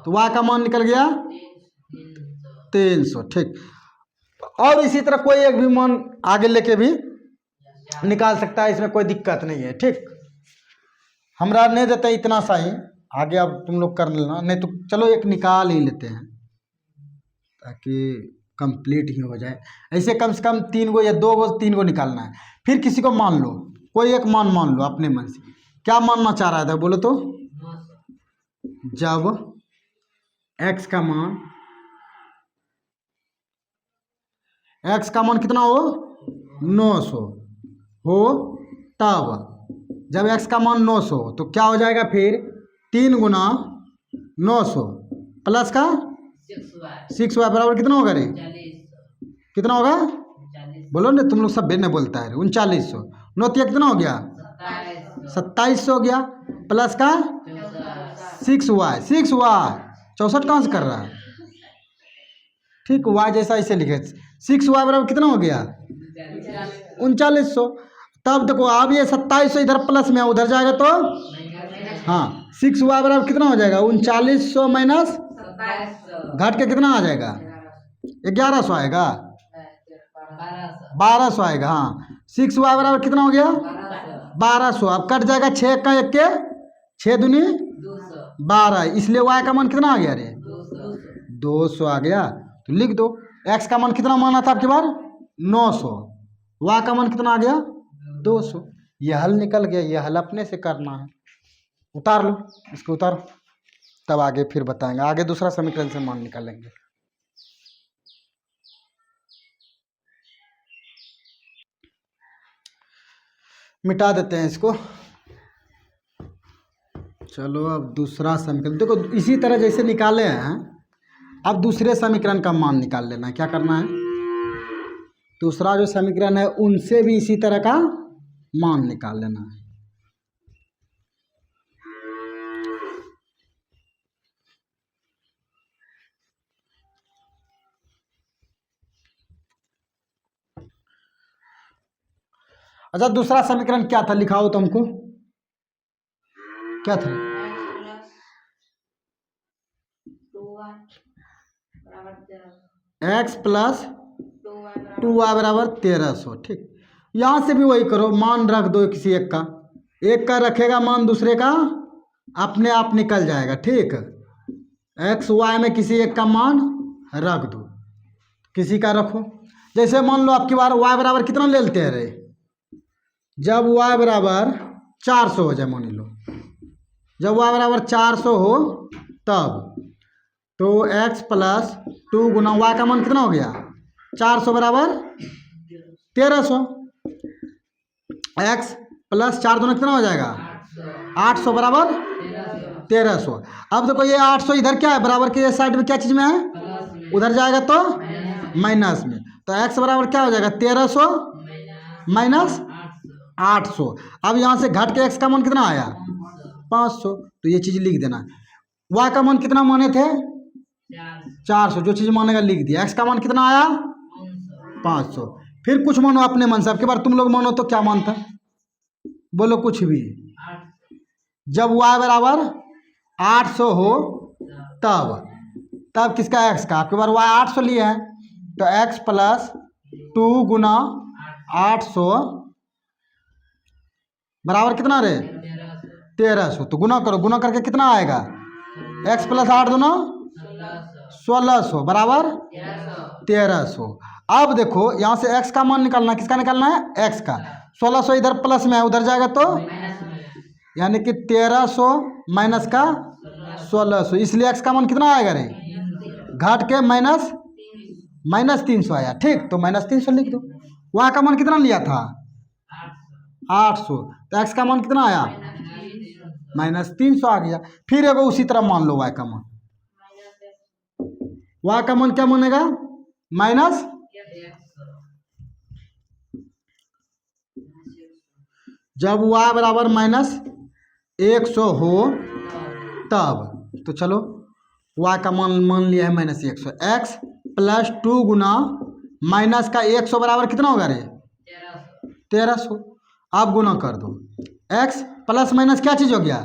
तो y का मान निकल गया 300। ठीक, और इसी तरह कोई एक भी मान आगे लेके भी निकाल सकता है, इसमें कोई दिक्कत नहीं है। ठीक, हमरा नहीं देते इतना सा ही, आगे अब तुम लोग कर लेना, नहीं तो चलो एक निकाल ही लेते हैं ताकि कंप्लीट ही हो जाए। ऐसे कम से कम 3 गो या 2 गो 3 गो निकालना है। फिर किसी को मान लो, कोई एक मान लो अपने मन से, क्या मानना चाह रहा था बोलो तो? जब x का मान कितना हो? 900 हो तब, जब x का मान 900 तो क्या हो जाएगा? फिर 3 गुना 900 प्लस का 6y बराबर कितना होगा रे? कितना होगा? बोलो ना, तुम लोग सब बेने बोलता है। 3900 9 कितना हो गया? 2700 हो गया, प्लस का 6y 64 कहाँ से कर रहा है? ठीक, y जैसा इसे लिखे, 6y बराबर कितना हो गया? 3900। तब देखो अब ये 2700 इधर प्लस में उधर जाएगा तो हाँ 6y बराबर कितना हो जाएगा? 3900 माइनस, घट के कितना आ जाएगा? 1100 आएगा, 1200 आएगा। हाँ 6y बराबर कितना हो गया? 1200। अब कट जाएगा 6 का 1 के 6 दूनी 12, इसलिए y का मान कितना आ गया रे? 200 आ गया। तो लिख दो, x का मान कितना माना था आपके बार? 900, वाई का मान कितना आ गया 200। ये हल निकल गया, ये हल अपने से करना है। उतार लो, इसको उतारो, तब आगे फिर बताएंगे, आगे दूसरा समीकरण से मान निकालेंगे। मिटा देते हैं इसको। चलो अब दूसरा समीकरण देखो, इसी तरह जैसे निकाले हैं, अब दूसरे समीकरण का मान निकाल लेना है। क्या करना है, दूसरा जो समीकरण है उनसे भी इसी तरह का मान निकाल लेना है। अच्छा, दूसरा समीकरण क्या था, लिखाओ तुमको, क्या था? x प्लस 2y बराबर 1300। ठीक, यहाँ से भी वही करो, मान रख दो किसी एक का रखेगा मान, दूसरे का अपने आप निकल जाएगा। ठीक, x y में किसी एक का मान रख दो, किसी का रखो। जैसे मान लो आपकी बार y बराबर कितना ले लेते हैं रे, जब y बराबर 400 हो जाए, मान लो जब y बराबर 400 हो तब, तो x प्लस 2 गुना y का मान कितना हो गया 400 बराबर 1300। x प्लस 4 दूना कितना हो जाएगा 800 बराबर 1300। अब देखो ये 800 इधर क्या है, बराबर के साइड में क्या चीज़ में है, उधर जाएगा तो माइनस में, तो x बराबर क्या हो जाएगा 1300 माइनस 800। अब यहाँ से घट के x का मान कितना आया 500, तो ये चीज़ लिख देना। y का मान कितना माने थे 400, जो चीज़ मानेगा लिख दिया। x का मान कितना आया 500। फिर कुछ मानो अपने मन से, अब के बार तुम लोग मानो तो क्या मानता, बोलो कुछ भी। जब y बराबर 800 हो तब किसका x का, आपके बार y 800 लिए हैं, तो x प्लस 2 गुना 800 बराबर कितना रे 1300। तो गुना करो, गुना करके कितना आएगा, x प्लस 8 दूना 1600 बराबर 1300। अब देखो यहाँ से x का मान निकालना, किसका निकालना है x का। 1600 इधर प्लस में है, उधर जाएगा तो यानी कि 1300 माइनस का 1600, इसलिए x का मान कितना आएगा रे, घाट के माइनस 300 आया। ठीक, तो माइनस 300 लिख दो। y का मान कितना लिया था 800, तो x का मान कितना आया माइनस 300 आ गया। फिर एगो उसी तरह मान लो y का मान, y का मान क्या मानेगा माइनस, जब y बराबर माइनस 100 हो तब, तो चलो y का मान लिया है माइनस 100, x प्लस 2 गुना माइनस का 100 बराबर कितना होगा रे 1300। अब गुना कर दो, x प्लस माइनस क्या चीज़ हो गया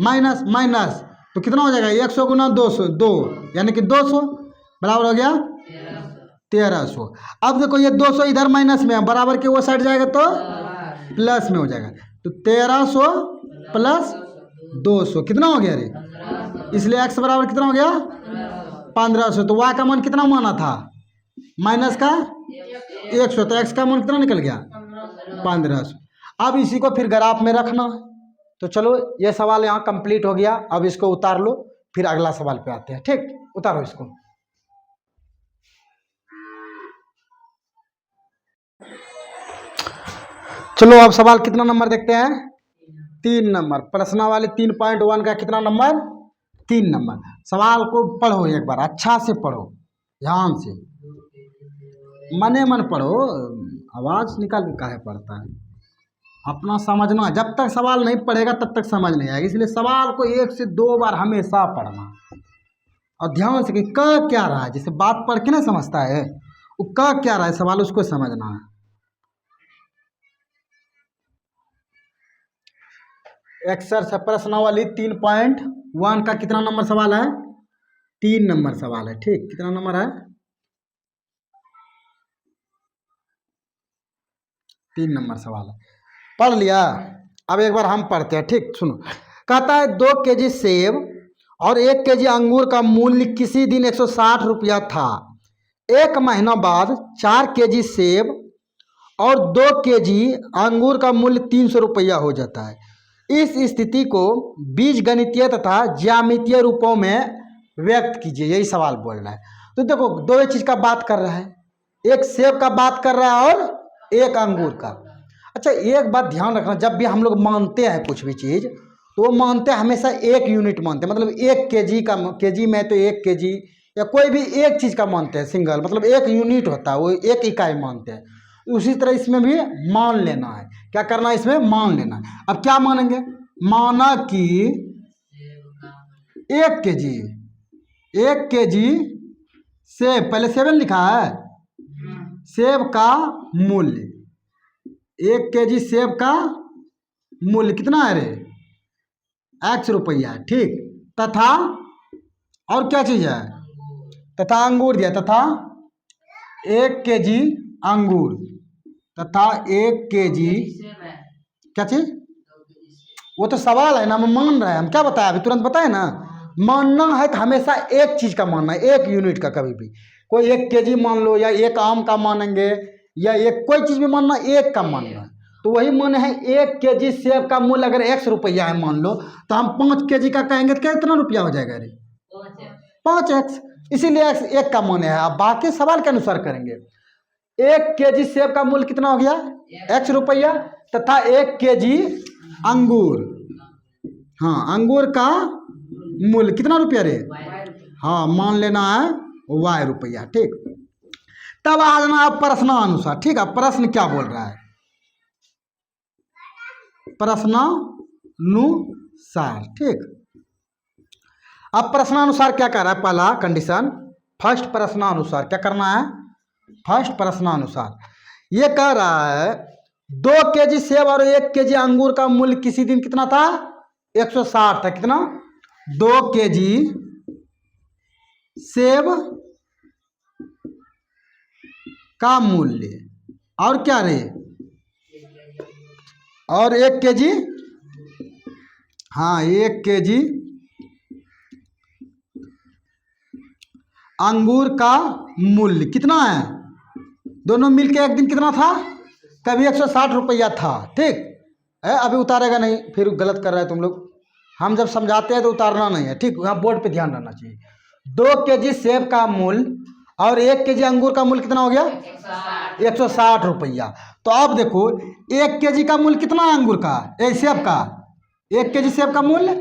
माइनस, तो कितना हो जाएगा 100 गुना 200, 2 यानी कि 200 बराबर हो गया 1300। अब देखो ये 200 इधर माइनस में है, बराबर के वो साइड जाएगा तो प्लस में हो जाएगा, तो 1300 प्लस 200 कितना हो गया रे, इसलिए x बराबर कितना हो गया 1500। तो y का मान कितना माना था माइनस का 100, तो x का मान कितना निकल गया 1500। अब इसी को फिर ग्राफ में रखना। तो चलो ये सवाल यहाँ कंप्लीट हो गया, अब इसको उतार लो, फिर अगला सवाल पे आते हैं। ठीक, उतारो इसको। चलो अब सवाल कितना नंबर देखते हैं, 3 नंबर, प्रश्न वाले 3.1 का कितना नंबर 3 नंबर। सवाल को पढ़ो एक बार, अच्छा से पढ़ो, ध्यान से, मने मन पढ़ो, आवाज़ निकाल के काहे पढ़ता है, अपना समझना। जब तक सवाल नहीं पढ़ेगा तब तक समझ नहीं आएगा, इसलिए सवाल को 1 से 2 बार हमेशा पढ़ना, और ध्यान से कि क क्या रहा है, जैसे बात पढ़ के ना समझता है, वो क क्या रहा है सवाल उसको समझना है। एक्सरसाइज प्रश्नावली 3.1 का कितना नंबर सवाल है 3 नंबर सवाल है। ठीक, कितना नंबर है 3 नंबर सवाल है, पढ़ लिया। अब एक बार हम पढ़ते हैं। ठीक, सुनो, कहता है 2 केजी सेब और 1 केजी अंगूर का मूल्य किसी दिन 160 रुपया था, एक महीना बाद 4 kg सेब और 2 kg अंगूर का मूल्य 300 रुपया हो जाता है। इस स्थिति को बीजगणितीय तथा ज्यामितीय रूपों में व्यक्त कीजिए, यही सवाल बोल रहा है। तो देखो दो ही चीज़ का बात कर रहा है, एक सेब का बात कर रहा है और एक अंगूर का। अच्छा एक बात ध्यान रखना, जब भी हम लोग मानते हैं कुछ भी चीज़ तो वो मानते हैं हमेशा एक यूनिट मानते हैं, मतलब 1 kg का, kg में तो 1 kg या कोई भी एक चीज़ का मानते हैं, सिंगल मतलब एक यूनिट होता है, वो एक इकाई मानते हैं। उसी तरह इसमें भी मान लेना है, क्या करना है इसमें मान लेना है। अब क्या मानेंगे, माना कि 1 kg, 1 kg सेब, पहले सेवन लिखा है, सेब का मूल्य, 1 kg सेब का मूल्य कितना है रे, X रुपया है, ठीक। तथा और क्या चीज़ है, तथा अंगूर दिया, तथा 1 kg अंगूर, तथा 1 kg क्या चीज, वो तो सवाल है ना, हम मान रहे हैं, हम क्या बताया अभी तुरंत बताए ना। मानना है कि हमेशा एक चीज का मानना है, एक यूनिट का, कभी भी कोई 1 kg मान लो या एक आम का मानेंगे या एक कोई चीज भी मानना, एक का मानना है। तो वही माने है 1 kg सेब का मूल्य अगर X रुपया है मान लो, तो हम 5 kg का कहेंगे तो कितना रुपया हो जाएगा रे, 5x, इसीलिए X एक का माने है। अब बाकी सवाल के अनुसार करेंगे। 1 kg सेब का मूल्य कितना हो गया, X रुपया, तथा 1 kg अंगूर, हाँ अंगूर का मूल्य कितना रुपया रे, हाँ मान लेना है Y रुपया, ठीक। तब आ जाना है प्रश्नानुसार, ठीक है। प्रश्न क्या बोल रहा है, प्रश्नानुसार, ठीक। अब प्रश्नानुसार क्या कर रहा है, पहला कंडीशन, फर्स्ट प्रश्नानुसार क्या करना है, फर्स्ट प्रश्नानुसार ये कह रहा है 2 kg सेब और 1 kg अंगूर का मूल्य किसी दिन कितना था, 160 था। कितना, 2 kg सेब का मूल्य और क्या रे, और 1 kg, हाँ 1 kg अंगूर का मूल्य कितना है, दोनों मिलके एक दिन कितना था, कभी 160 रुपया था, ठीक है। अभी उतारेगा नहीं, फिर गलत कर रहा है तुम लोग, हम जब समझाते हैं तो उतारना नहीं है, ठीक। यहाँ बोर्ड पे ध्यान रहना चाहिए। 2 kg सेब का मूल्य और 1 kg अंगूर का मूल्य कितना हो गया, 160 रुपया। तो अब देखो 1 kg का मूल्य कितना है अंगूर का, सेब का, 1 kg सेब का मूल्य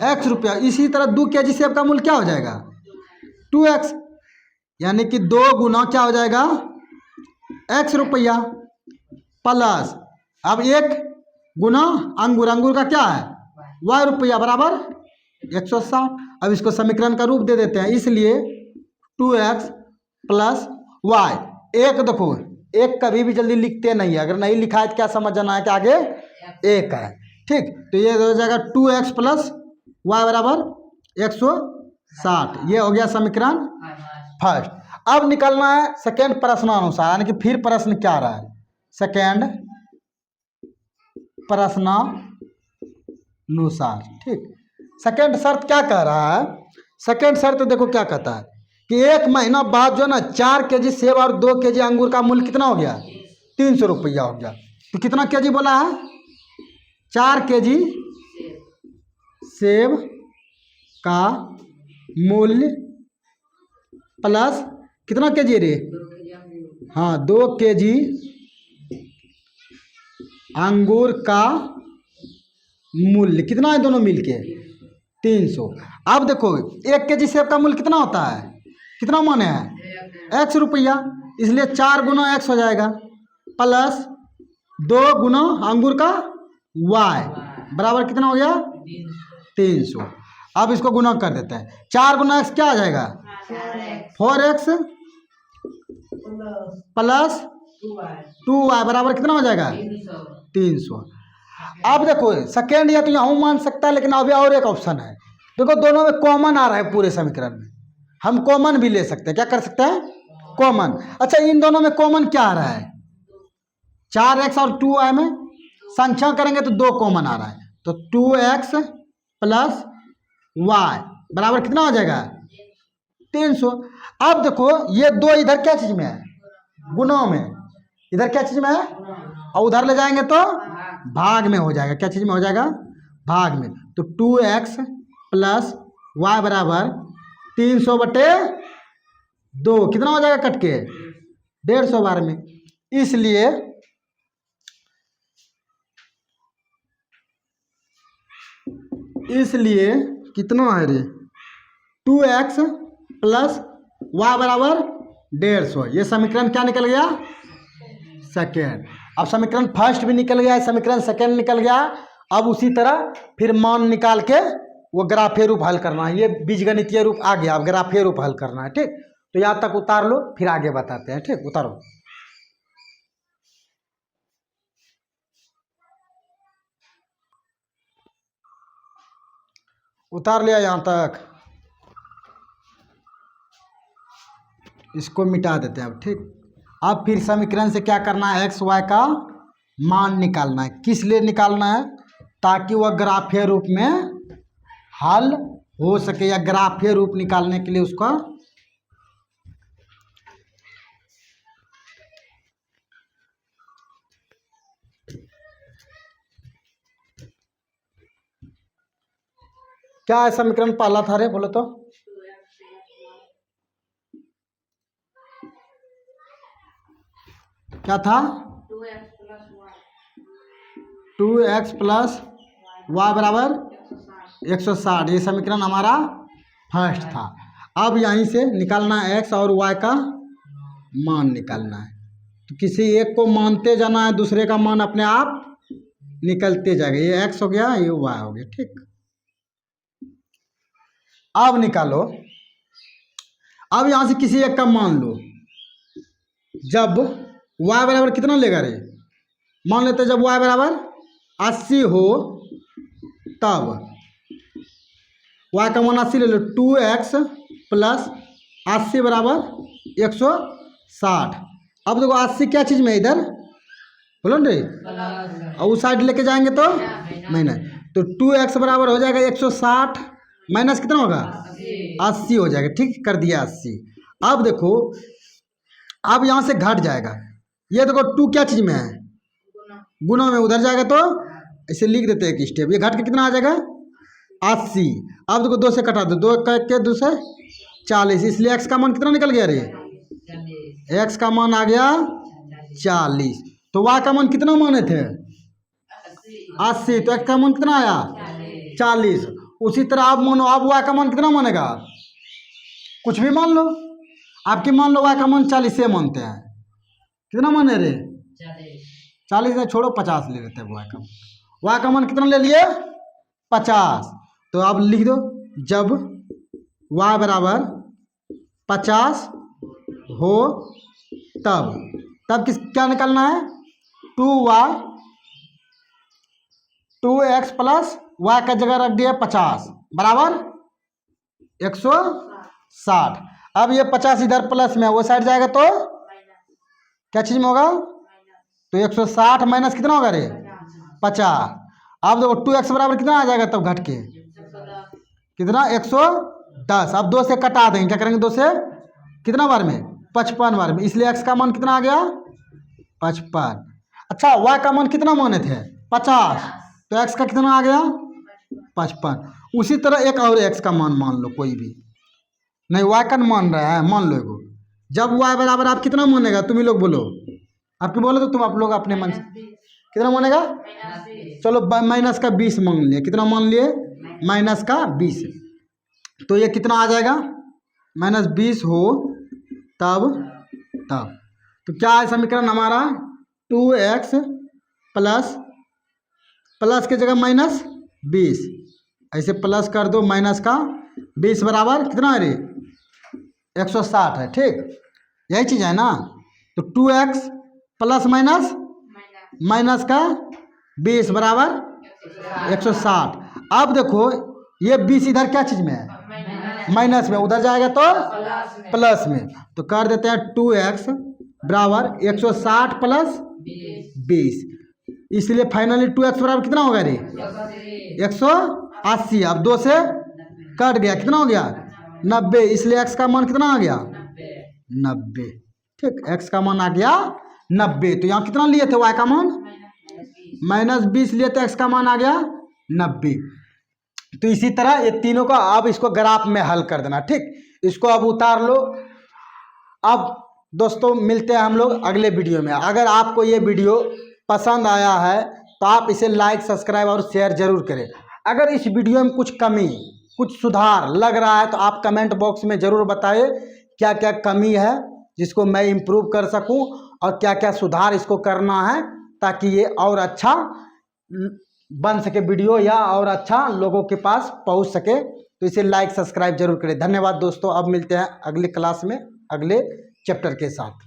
X रुपया। इसी तरह 2 kg सेब का मूल्य क्या हो जाएगा, 2x, यानी कि 2 गुना क्या हो जाएगा, X रुपया, प्लस अब 1 गुना अंगूर, अंगूर का क्या है Y रुपया, बराबर 160। अब इसको समीकरण का रूप दे देते हैं, इसलिए 2x प्लस y। एक देखो, एक कभी भी जल्दी लिखते नहीं है, अगर नहीं लिखा है तो क्या समझ जाना है कि आगे एक है, ठीक। तो ये हो जाएगा 2x प्लस y बराबर 160, ये हो गया समीकरण फर्स्ट। अब निकलना है सेकेंड प्रश्नानुसार, यानी कि फिर प्रश्न क्या रहा है, सेकेंड प्रश्नानुसार, ठीक। सेकेंड शर्त क्या कह रहा है, सेकेंड शर्त देखो क्या कहता है कि 1 महीना बाद जो ना 4 kg सेब और 2 kg अंगूर का मूल्य कितना हो गया, 300 रुपया हो गया। तो कितना kg बोला है, 4 kg सेब का मूल्य प्लस कितना kg रे, हाँ 2 kg अंगूर का मूल्य कितना है, दोनों मिलके 300। अब देखो 1 kg सेब का मूल्य कितना होता है, कितना माने हैं, X रुपया, इसलिए 4 गुना X हो जाएगा, प्लस 2 गुना अंगूर का Y बराबर कितना हो गया, 300। अब इसको गुना कर देते हैं, 4 गुना X क्या आ जाएगा, 4x प्लस 2y बराबर कितना हो जाएगा, 300। अब देखो सेकेंड या तो यहाँ मान सकता है, लेकिन अभी और एक ऑप्शन है, देखो दोनों में कॉमन आ रहा है पूरे समीकरण में, हम कॉमन भी ले सकते हैं, क्या कर सकते हैं, कॉमन। अच्छा इन दोनों में कॉमन क्या आ रहा है, 4x और 2y में संख्या करेंगे तो 2 कॉमन आ रहा है, तो 2x प्लस y बराबर कितना हो जाएगा, 300। अब देखो ये दो इधर क्या चीज़ में है, गुणों में, इधर क्या चीज़ में है, और उधर ले जाएंगे तो भाग में हो जाएगा। क्या चीज़ में हो जाएगा, भाग में। तो 2x प्लस वाई बराबर 300/2 कितना हो जाएगा कट के 150 बार में। इसलिए कितना है रे, 2x प्लस वाई बराबर 150। ये समीकरण क्या निकल गया, सेकेंड। अब समीकरण फर्स्ट भी निकल गया, समीकरण सेकेंड निकल गया। अब उसी तरह फिर मान निकाल के वो ग्राफीय रूप हल करना है। ये बीजगणितीय रूप आ गया, अब ग्राफीय रूप हल करना है। ठीक, तो यहाँ तक उतार लो, फिर आगे बताते हैं। ठीक, उतारो। उतार लिया यहाँ तक, इसको मिटा देते हैं अब। ठीक, अब फिर समीकरण से क्या करना है, एक्स वाई का मान निकालना है। किस लिए निकालना है, ताकि वह ग्राफीय रूप में हल हो सके, या ग्राफीय रूप निकालने के लिए उसका क्या है समीकरण पहला था रे, बोलो तो। क्या था, 2x प्लस वाई बराबर 160। ये समीकरण हमारा फर्स्ट था। अब यहीं से निकालना है x और y का मान निकालना है। तो किसी एक को मानते जाना है, दूसरे का मान अपने आप निकलते जाएगा। ये x हो गया, ये y हो गया। ठीक, अब निकालो। अब यहां से किसी एक का मान लो। जब y बराबर कितना लेगा रे, मान लेते जब y बराबर 80 हो तब y का मान 80 ले लो। 2x प्लस 80 बराबर 160। अब देखो 80 क्या चीज़ में है, इधर बोलो ना रे, और उस साइड लेके जाएंगे तो माइनस। तो 2x बराबर हो जाएगा 160 माइनस कितना होगा 80 हो जाएगा। ठीक, कर दिया 80। अब देखो, अब यहाँ से घट जाएगा। ये देखो 2 क्या चीज़ में है, गुणा में, उधर जाएगा तो ऐसे लिख देते हैं एक स्टेप। ये घट के कितना आ जाएगा 80। अब देखो 2 से कटा दो, 2 के 2 से 40। इसलिए x का मान कितना निकल गया रे, x का मान आ गया 40। तो y का मान कितना माने थे 80, तो x का मान कितना आया 40। उसी तरह आप मानो, आप y का मान कितना मानेगा, कुछ भी मान लो। आपकी मान लो y का मान 40 से मानते हैं, कितना माने रे 40 से छोड़ो 50 ले लेते हैं। y का मान कितना ले लिए 50। तो आप लिख दो, जब y बराबर 50 हो तब किस क्या निकालना है, 2x प्लस y का जगह रख दिया 50 बराबर 160। अब ये 50 इधर प्लस में, वो साइड जाएगा तो क्या चीज़ में होगा, तो 160 माइनस कितना होगा रे 50। अब देखो 2x बराबर कितना आ जाएगा तब घट के कितना 110। अब 2 से कटा देंगे, क्या करेंगे 2 से कितना बार में 55 बार में। इसलिए x का मान कितना आ गया 55। अच्छा, y का मान कितना माने थे 50, तो x का कितना आ गया 55। उसी तरह एक और x का मान लो, कोई भी नहीं, y का मान रहा है, मान लो एगो। जब y बराबर आप कितना मानेगा, तुम ही लोग बोलो, आपके बोलो तो तुम आप लोग अपने मन से कितना मानेगा। चलो माइनस का 20 मान लिए, कितना मान लिए माइनस का 20। तो ये कितना आ जाएगा -20 हो तब तो क्या है समीकरण हमारा, 2x प्लस के जगह -20, ऐसे प्लस कर दो, माइनस का 20 बराबर कितना है रे 160 है। ठीक, यही चीज़ है ना। तो 2x प्लस माइनस का 20 बराबर 160। अब देखो ये 20 इधर क्या चीज़ में है, माइनस में, उधर जाएगा तो प्लस में। तो कर देते हैं 2x बराबर 160 प्लस 20। इसलिए फाइनली 2x बराबर कितना होगा रे 180। अब 2 से कट गया, कितना हो गया 90, इसलिए x का मान कितना आ गया 90। ठीक, x का मान आ गया 90। तो यहाँ कितना लिए थे y का मान -20 लिए थे, x का मान आ गया 90। तो इसी तरह ये तीनों का अब इसको ग्राफ में हल कर देना। ठीक, इसको अब उतार लो। अब दोस्तों मिलते हैं हम लोग अगले वीडियो में। अगर आपको ये वीडियो पसंद आया है तो आप इसे लाइक, सब्सक्राइब और शेयर जरूर करें। अगर इस वीडियो में कुछ कमी, कुछ सुधार लग रहा है तो आप कमेंट बॉक्स में ज़रूर बताइए क्या क्या कमी है जिसको मैं इम्प्रूव कर सकूं, और क्या क्या सुधार इसको करना है ताकि ये और अच्छा बन सके वीडियो, या और अच्छा लोगों के पास पहुंच सके। तो इसे लाइक, सब्सक्राइब जरूर करें। धन्यवाद दोस्तों। अब मिलते हैं अगले क्लास में अगले चैप्टर के साथ।